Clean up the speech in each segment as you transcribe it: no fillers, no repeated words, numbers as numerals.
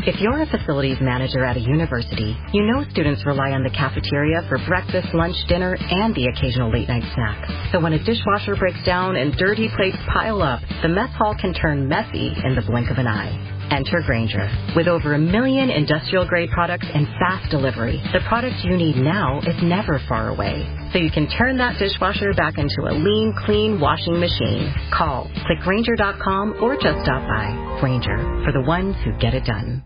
If you're a facilities manager at a university, you know students rely on the cafeteria for breakfast, lunch, dinner, and the occasional late-night snack. So when a dishwasher breaks down and dirty plates pile up, the mess hall can turn messy in the blink of an eye. Enter Grainger. With over 1 million industrial-grade products and fast delivery, the product you need now is never far away. So you can turn that dishwasher back into a lean, clean washing machine. Call, click Grainger.com, or just stop by. Grainger, for the ones who get it done.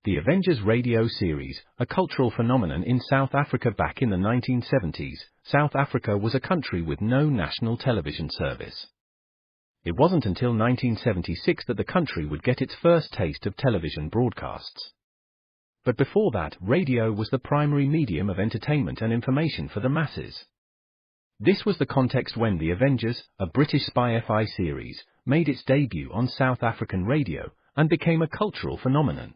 The Avengers radio series, a cultural phenomenon in South Africa back in the 1970s. South Africa was a country with no national television service. It wasn't until 1976 that the country would get its first taste of television broadcasts. But before that, radio was the primary medium of entertainment and information for the masses. This was the context when The Avengers, a British spy FI series, made its debut on South African radio and became a cultural phenomenon.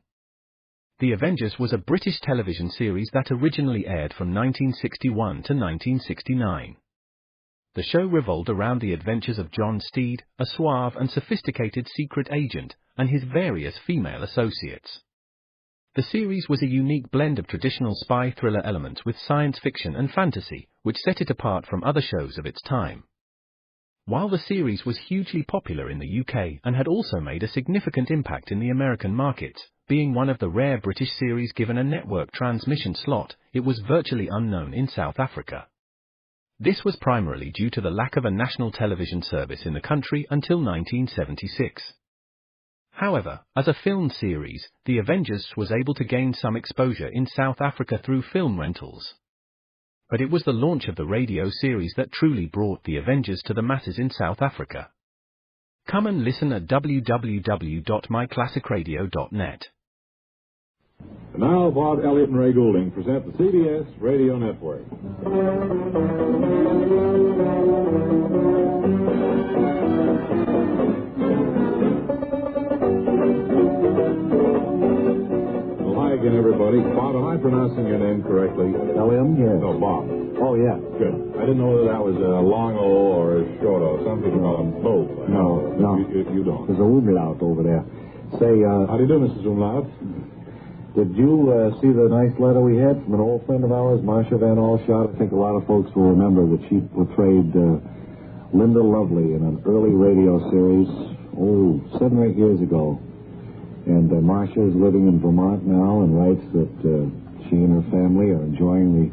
The Avengers was a British television series that originally aired from 1961 to 1969. The show revolved around the adventures of John Steed, a suave and sophisticated secret agent, and his various female associates. The series was a unique blend of traditional spy thriller elements with science fiction and fantasy, which set it apart from other shows of its time. While the series was hugely popular in the UK and had also made a significant impact in the American markets, being one of the rare British series given a network transmission slot, it was virtually unknown in South Africa. This was primarily due to the lack of a national television service in the country until 1976. However, as a film series, The Avengers was able to gain some exposure in South Africa through film rentals. But it was the launch of the radio series that truly brought The Avengers to the masses in South Africa. Come and listen at www.myclassicradio.net. And now, Bob Elliott and Ray Goulding present the CBS Radio Network. Well, hi again, everybody. Bob, am I pronouncing your name correctly? Elliott? Yes. No, Bob. Oh, yeah. Good. I didn't know whether that was a long O or a short O. Some people call them both. No. You don't. There's a umlaut over there. Say, How do you do, Mrs. Umlaut? did you see the nice letter we had from an old friend of ours, Marcia Van Alshot? I think a lot of folks will remember that she portrayed Linda Lovely in an early radio series, 7 or 8 years ago. And Marcia is living in Vermont now and writes that she and her family are enjoying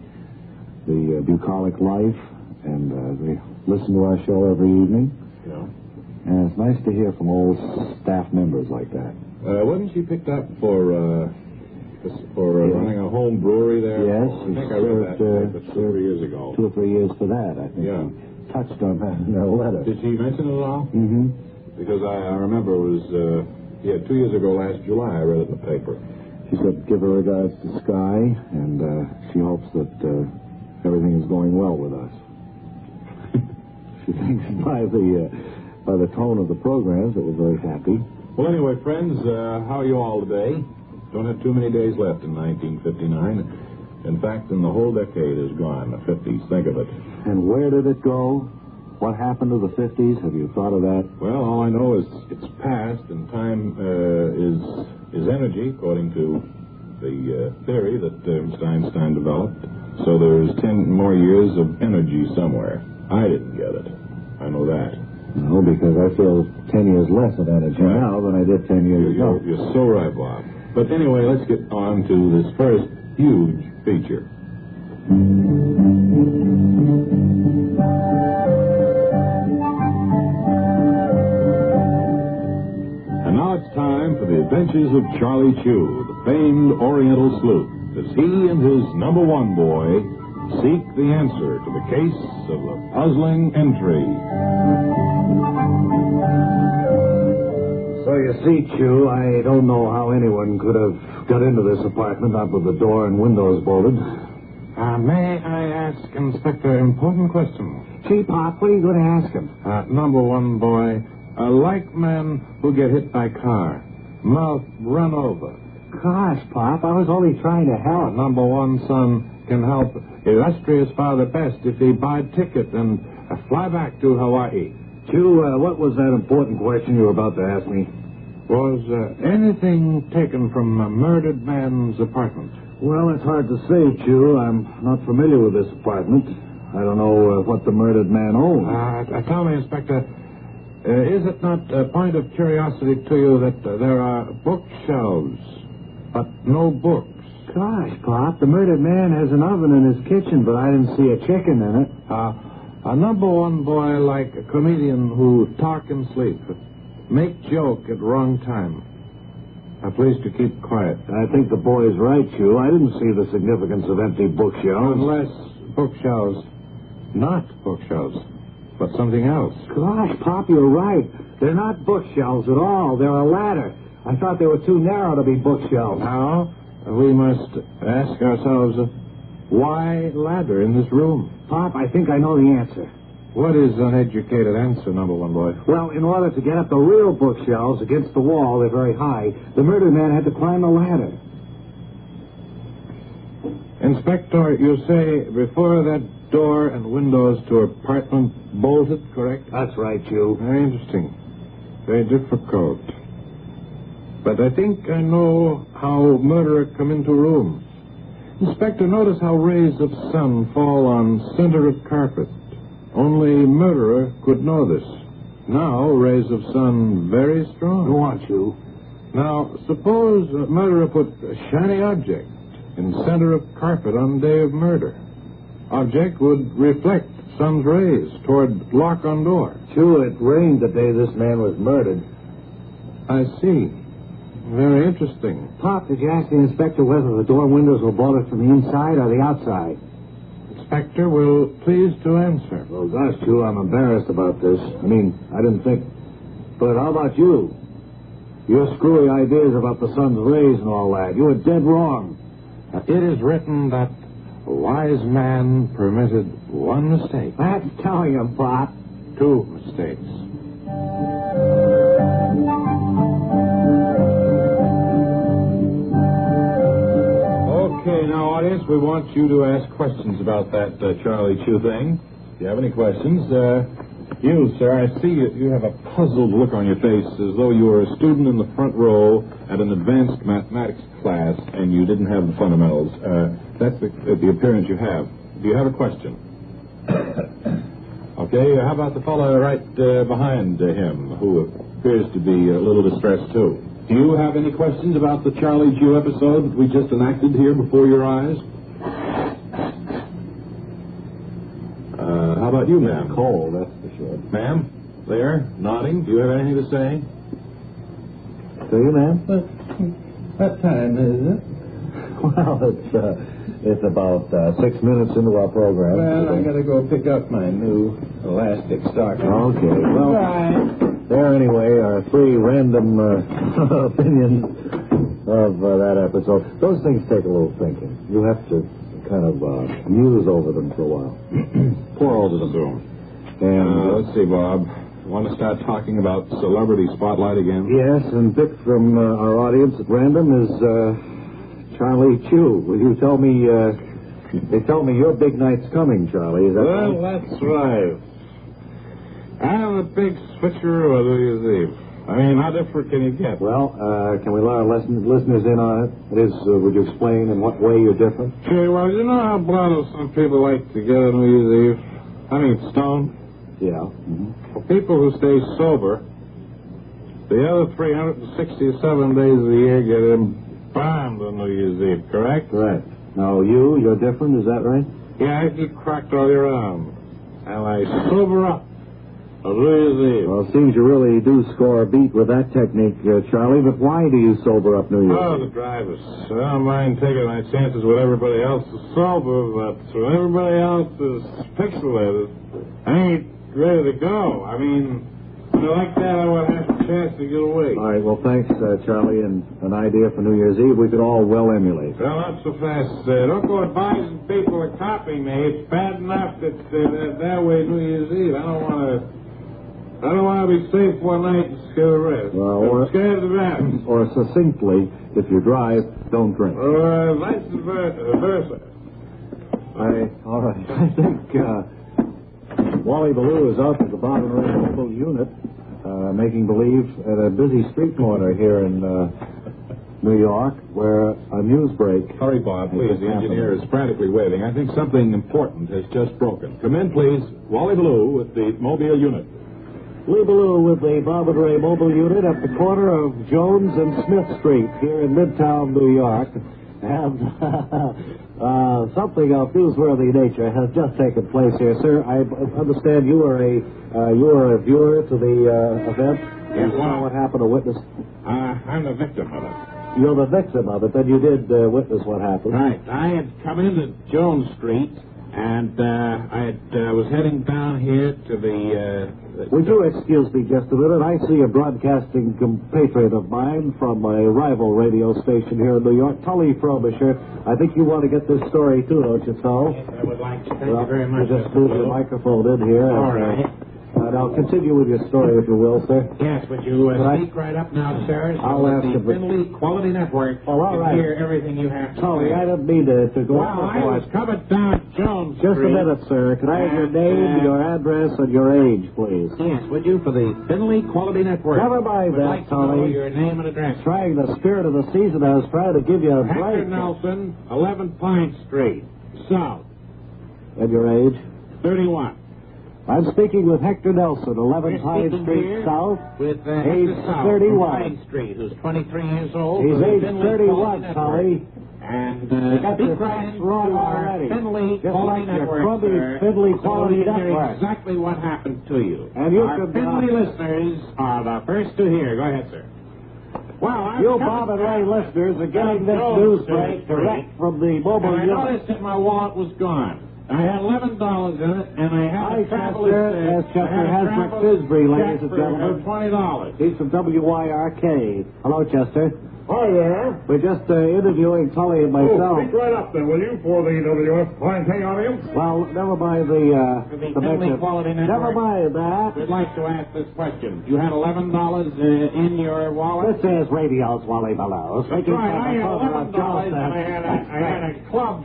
the bucolic life, and they listen to our show every evening. Yeah. And it's nice to hear from old staff members like that. Wasn't she picked up for running a home brewery there? Yes. I think I read that 2 or 3 years ago. 2 or 3 years for that, I think. Yeah. She touched on that in her letter. Did she mention it at all? Mm-hmm. Because I remember it was, 2 years ago last July, I read it in the paper. She said, give her regards to Sky, and she hopes that everything is going well with us. She thinks by the tone of the programs that we're very happy. Well, anyway, friends, how are you all today? Don't have too many days left in 1959. In fact, in the whole decade is gone, the 50s. Think of it. And where did it go? What happened to the 50s? Have you thought of that? Well, all I know is it's past, and time is energy, according to the theory that Einstein developed. So there's 10 more years of energy somewhere. I didn't get it. I know that. No, because I feel 10 years less of energy now than I did 10 years ago. You're so right, Bob. But anyway, let's get on to this first huge feature. And now it's time for the adventures of Charlie Chew, the famed Oriental sleuth, as he and his number one boy seek the answer to the case of the puzzling entry. So you see, Chew, I don't know how anyone could have got into this apartment, not with the door and windows bolted. May I ask Inspector important question? Gee, Pop, what are you going to ask him? Number one boy, like men who get hit by car, mouth run over. Gosh, Pop, I was only trying to help. Number one son can help illustrious father best if he buy ticket and fly back to Hawaii. Chew, what was that important question you were about to ask me? Was anything taken from a murdered man's apartment? Well, it's hard to say, Chew. I'm not familiar with this apartment. I don't know what the murdered man owns. Tell me, Inspector, is it not a point of curiosity to you that there are bookshelves, but no books? Gosh, Pop, the murdered man has an oven in his kitchen, but I didn't see a chicken in it. A number one boy like a comedian who talk and sleep, make joke at wrong time. Please to keep quiet. I think the boy's right, Chew. I didn't see the significance of empty bookshelves. Unless bookshelves, not bookshelves, but something else. Gosh, Pop, you're right. They're not bookshelves at all. They're a ladder. I thought they were too narrow to be bookshelves. Now, we must ask ourselves, why ladder in this room? Pop, I think I know the answer. What is an educated answer, number one boy? Well, in order to get up the real bookshelves against the wall, they're very high, the murdered man had to climb a ladder. Inspector, you say before that door and windows to apartment bolted, correct? That's right, Chew. Very interesting. Very difficult. But I think I know how murderer come into rooms. Inspector, notice how rays of sun fall on center of carpet. Only murderer could know this. Now, rays of sun very strong. Go on, Chew. Now, suppose a murderer put a shiny object in center of carpet on day of murder. Object would reflect sun's rays toward lock on door. Chew, it rained the day this man was murdered. I see. Very interesting. Pop, did you ask the inspector whether the door windows were bolted from the inside or the outside? Inspector will please to answer. Well, gosh, Chew, I'm embarrassed about this. I mean, I didn't think... But how about you? Your screwy ideas about the sun's rays and all that. You were dead wrong. It is written that a wise man permitted one mistake. That's telling him, Pop. Two mistakes. Okay, now, audience, we want you to ask questions about that Charlie Chew thing. If you have any questions, you, sir, I see you have a puzzled look on your face as though you were a student in the front row at an advanced mathematics class and you didn't have the fundamentals. That's the appearance you have. Do you have a question? Okay, how about the fellow right behind him, who appears to be a little distressed, too? Do you have any questions about the Charlie Chew episode that we just enacted here before your eyes? How about you, ma'am? Cold, that's for sure. Ma'am, there, nodding. Do you have anything to say? Do you, ma'am? What time is it? Well, it's about 6 minutes into our program. Well, I gotta go pick up my new elastic stocking. Okay, well, Right. there anyway are 3 random opinions of that episode. Those things take a little thinking. You have to kind of muse over them for a while. Pour over them. And let's see, Bob. Want to start talking about celebrity spotlight again? Yes, and Vic from our audience at random is Charlie Chew. Will you tell me? They tell me your big night's coming, Charlie. Is that Well, right? that's right. I have a big switcheroo of New Year's Eve. I mean, how different can you get? Well, can we let our listeners in on it? That is, would you explain in what way you're different? Okay, well, you know how blooded some people like to get on New Year's Eve? I mean, stoned. Yeah. For people who stay sober, the other 367 days of the year get embalmed on New Year's Eve, correct? Right. Now, you're different, is that right? Yeah, I get cracked all year round. And I sober up on New Year's Eve. Well, it seems you really do score a beat with that technique, Charlie, but why do you sober up New Year's Oh, Eve? the drivers. I don't mind taking my chances with everybody else is sober, but when everybody else is pixelated, I ain't ready to go. I mean, when I like that, I want to have a chance to get away. All right, well, thanks, Charlie, and an idea for New Year's Eve we could all well emulate. Well, not so fast. Don't go advising people to copy me. It's bad enough that way New Year's Eve. I don't want to be safe one night and scared of rest. Well, I'm scared of the rest. Or succinctly, if you drive, don't drink. Or vice versa. All right. I think Wally Ballou is out at the bottom of the mobile unit. making believe at a busy street corner here in New York where a news break... Hurry, Bob, please. The engineer is frantically waving. I think something important has just broken. Come in, please. Wally Ballou with the mobile unit. Lee Ballou with the Bob and Ray mobile unit at the corner of Jones and Smith Street here in Midtown, New York. And something of newsworthy nature has just taken place here, sir. I understand you were a viewer to the event. Yes, you saw what happened, a witness. I'm the victim of it. You're the victim of it, then you did witness what happened. Right. I had come into Jones Street, and I was heading down here to the... Would you excuse me just a minute? I see a broadcasting compatriot of mine from a rival radio station here in New York, Tully Frobisher. I think you want to get this story, too, don't you, Tull? Yes, I would like to. Thank you very much. Just move your microphone in here. All right. Now, continue with your story, if you will, sir. Yes, would you speak right up now, sir? So I'll ask the you. Finley Quality Network all right. can hear everything you have to Tully, say. I didn't mean to go Well, I was coming down Jones Street. Just a minute, sir. Can I have your name, your address, and your age, please? Yes, would you, for the Finley Quality Network? Never mind would that, like to know Tully. your name and address. Trying the spirit of the season, I was trying to give you a Hector break. Nelson, 11 Pine Street, South. And your age? 31. I'm speaking with Hector Nelson, 11 Pine Street South, with age Hector South 31. Pine Street, who's 23 years old. He's with the age Finley 31, Quality Tully. Network. And got your speak right facts into wrong our already. Finley Just Quality like your Network, crummy sir, Finley so Quality we hear Network. exactly what happened to you. And you our can, Finley listeners are the first to hear. Go ahead, sir. Well, You Bob and Ray listeners are getting this news break direct from the mobile and I unit. noticed that my wallet was gone. I had $11 in it, and I had a traveler's Chester Hasbrook Fisbury, ladies and gentlemen. $20. He's from WYRK. Hello, Chester. Hi there. We're just interviewing Tully and myself. Speak right up then, will you, for the WFYK audience? Well, never mind the Finley Quality Network. Never mind that. We'd like to ask this question. You had $11 in your wallet? This is Radio's Wally Below. That's right. I had $11, and I had a club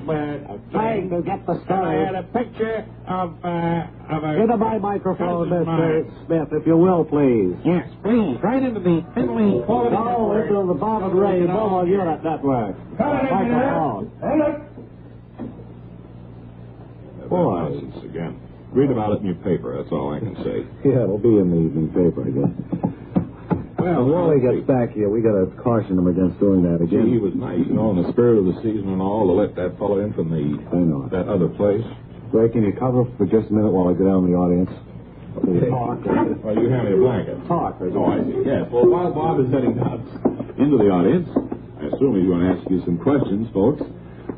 trying to get the and story. I had a picture of a... Into my microphone, cousin of Mr. mine. Smith, if you will, please. Yes, please. Right into the Finley Quality No, Network. into the Bob and Ray mobile unit network. Microphone. Boy. Nonsense again. Read about it in your paper, that's all I can say. Yeah, it'll be in the evening paper, I guess. Well, when Wally gets back here, we got to caution him against doing that Gee, again. he was nice, in the spirit of the season and all, to let that fellow in from that other place. Ray, can you cover for just a minute while I go down in the audience? Okay. Talk. Well, you hand me a blanket. Talk. Oh, I see. Yes. Well, while Bob is heading out into the audience, I assume he's going to ask you some questions, folks.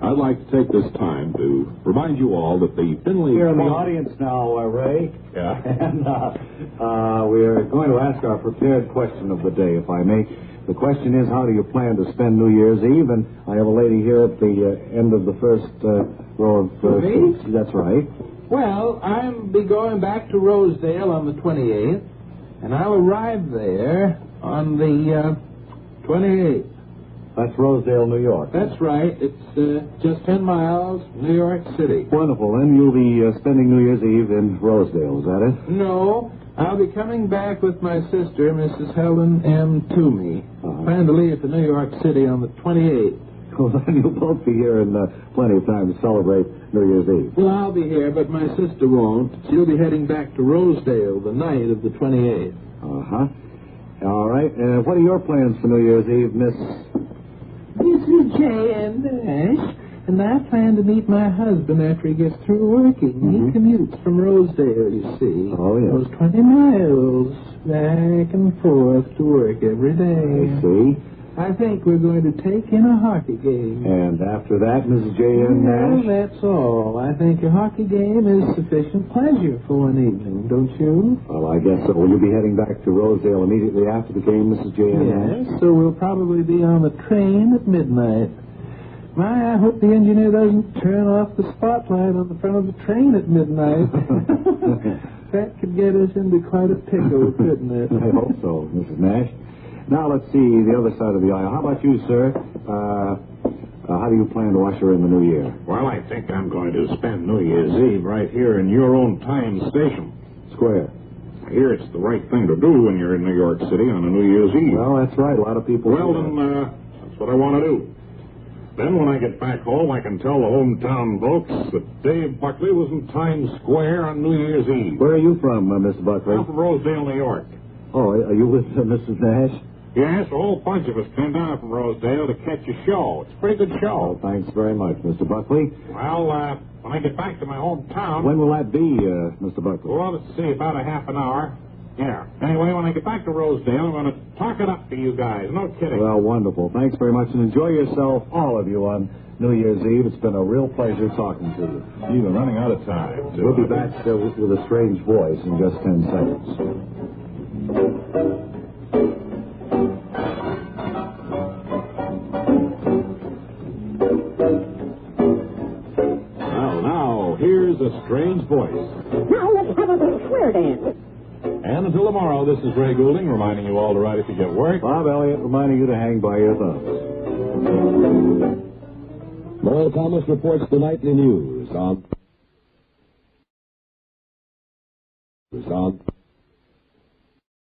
I'd like to take this time to remind you all that the Finley... Here in the audience now, Ray. Yeah. And we're going to ask our prepared question of the day, if I may. The question is, how do you plan to spend New Year's Eve? And I have a lady here at the end of the first row of seats. That's right. Well, I'll be going back to Rosedale on the 28th, and I'll arrive there on the 28th. That's Rosedale, New York. That's right. It's just 10 miles, New York City. Wonderful. Then you'll be spending New Year's Eve in Rosedale, is that it? No, I'll be coming back with my sister, Mrs. Helen M. Toomey. Plan to leave for New York City on the 28th. Well, then you'll both be here in plenty of time to celebrate New Year's Eve. Well, I'll be here, but my sister won't. She'll be heading back to Rosedale the night of the 28th. Uh-huh. All right. What are your plans for New Year's Eve, Miss... This is J.M. Nash, and I plan to meet my husband after he gets through working. He commutes from Rosedale, you see. Oh, yeah. Those 20 miles back and forth to work every day. I see. I think we're going to take in a hockey game. And after that, Mrs. J.M. Well, Nash? that's all. I think a hockey game is sufficient pleasure for one evening, don't you? Well, I guess so. Will you be heading back to Rosedale immediately after the game, Mrs. J.M. Nash? Yes, so we'll probably be on the train at midnight. My, I hope the engineer doesn't turn off the spotlight on the front of the train at midnight. That could get us into quite a pickle, couldn't it? I hope so, Mrs. Nash. Now, let's see the other side of the aisle. How about you, sir? How do you plan to usher in the new year? Well, I think I'm going to spend New Year's Eve right here in your own time station. Square. I hear it's the right thing to do when you're in New York City on a New Year's Eve. Well, that's right. A lot of people... Well, then, that's what I want to do. Then when I get back home, I can tell the hometown folks that Dave Buckley was in Times Square on New Year's Eve. Where are you from, Mr. Buckley? I'm from Rosedale, New York. Oh, are you with Mrs. Nash? Yes, a whole bunch of us came down from Rosedale to catch a show. It's a pretty good show. Oh, thanks very much, Mr. Buckley. Well, when I get back to my hometown... When will that be, Mr. Buckley? Well, let's see, about a half an hour. Yeah. Anyway, when I get back to Rosedale, I'm going to talk it up to you guys. No kidding. Well, wonderful. Thanks very much, and enjoy yourself, all of you, on New Year's Eve. It's been a real pleasure talking to you. Gee, we're running out of time. We'll be back with a strange voice in just 10 seconds. Now, here's a strange voice. Now let's have a little square dance. And until tomorrow, this is Ray Goulding reminding you all to write if you get work. Bob Elliott reminding you to hang by your thumbs. Merle Thomas reports the nightly news on